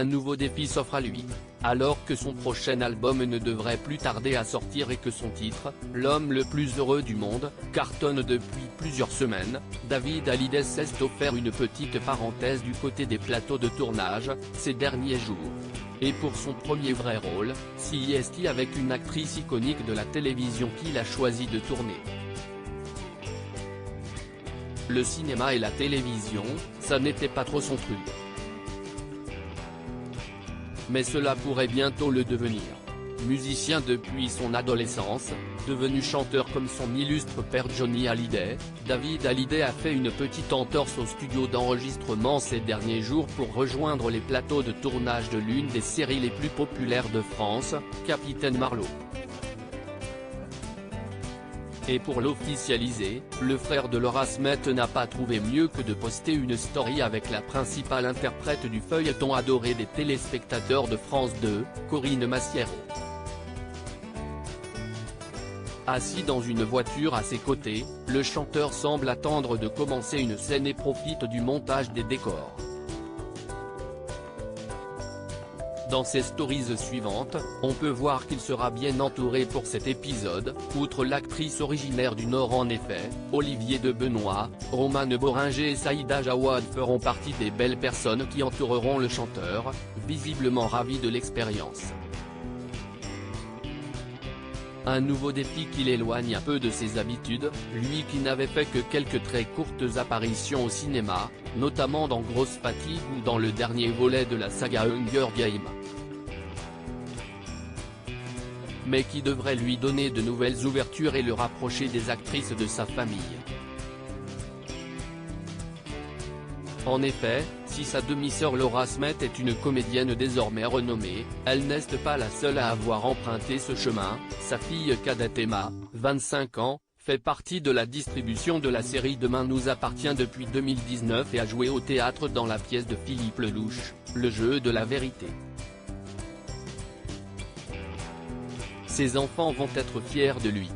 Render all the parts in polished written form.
Un nouveau défi s'offre à lui. Alors que son prochain album ne devrait plus tarder à sortir et que son titre, L'homme le plus heureux du monde, cartonne depuis plusieurs semaines, David Hallyday s'est offert une petite parenthèse du côté des plateaux de tournage, ces derniers jours. Et pour son premier vrai rôle, s'y est avec une actrice iconique de la télévision qu'il a choisi de tourner. Le cinéma et la télévision, ça n'était pas trop son truc. Mais cela pourrait bientôt le devenir. Musicien depuis son adolescence, devenu chanteur comme son illustre père Johnny Hallyday, David Hallyday a fait une petite entorse au studio d'enregistrement ces derniers jours pour rejoindre les plateaux de tournage de l'une des séries les plus populaires de France, Capitaine Marlowe. Et pour l'officialiser, le frère de Laura Smet n'a pas trouvé mieux que de poster une story avec la principale interprète du feuilleton adoré des téléspectateurs de France 2, Corinne Massiero. Assis dans une voiture à ses côtés, le chanteur semble attendre de commencer une scène et profite du montage des décors. Dans ses stories suivantes, on peut voir qu'il sera bien entouré pour cet épisode, outre l'actrice originaire du Nord en effet, Olivier de Benoît, Romane Boringer et Saïda Jawad feront partie des belles personnes qui entoureront le chanteur, visiblement ravi de l'expérience. Un nouveau défi qui l'éloigne un peu de ses habitudes, lui qui n'avait fait que quelques très courtes apparitions au cinéma, notamment dans Grosse Fatigue ou dans le dernier volet de la saga Hunger Games. Mais qui devrait lui donner de nouvelles ouvertures et le rapprocher des actrices de sa famille. En effet, si sa demi-sœur Laura Smet est une comédienne désormais renommée, elle n'est pas la seule à avoir emprunté ce chemin. Sa fille cadette Emma, 25 ans, fait partie de la distribution de la série Demain nous appartient depuis 2019 et a joué au théâtre dans la pièce de Philippe Lelouch, Le jeu de la vérité. Ses enfants vont être fiers de lui.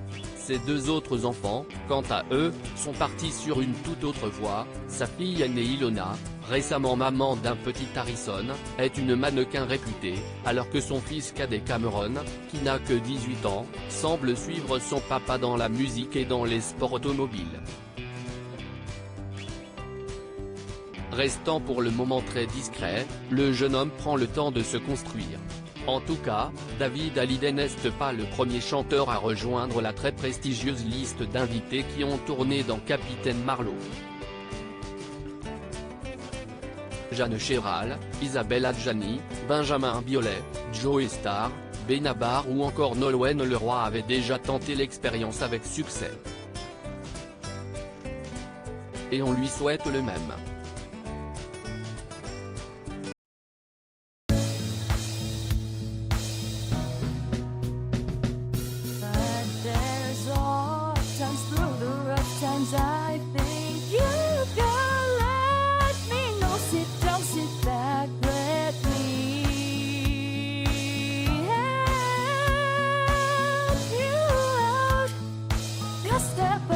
Ses deux autres enfants, quant à eux, sont partis sur une toute autre voie. Sa fille aînée Ilona, récemment maman d'un petit Harrison, est une mannequin réputée, alors que son fils cadet Cameron, qui n'a que 18 ans, semble suivre son papa dans la musique et dans les sports automobiles. Restant pour le moment très discret, le jeune homme prend le temps de se construire. En tout cas, David Hallyday n'est pas le premier chanteur à rejoindre la très prestigieuse liste d'invités qui ont tourné dans Capitaine Marlowe. Jeanne Chéral, Isabelle Adjani, Benjamin Biolay, Joe Star, Benabar ou encore Nolwenn Leroy avaient déjà tenté l'expérience avec succès. Et on lui souhaite le même. I think you can let me know. Sit down, sit back, let me help you out. Just step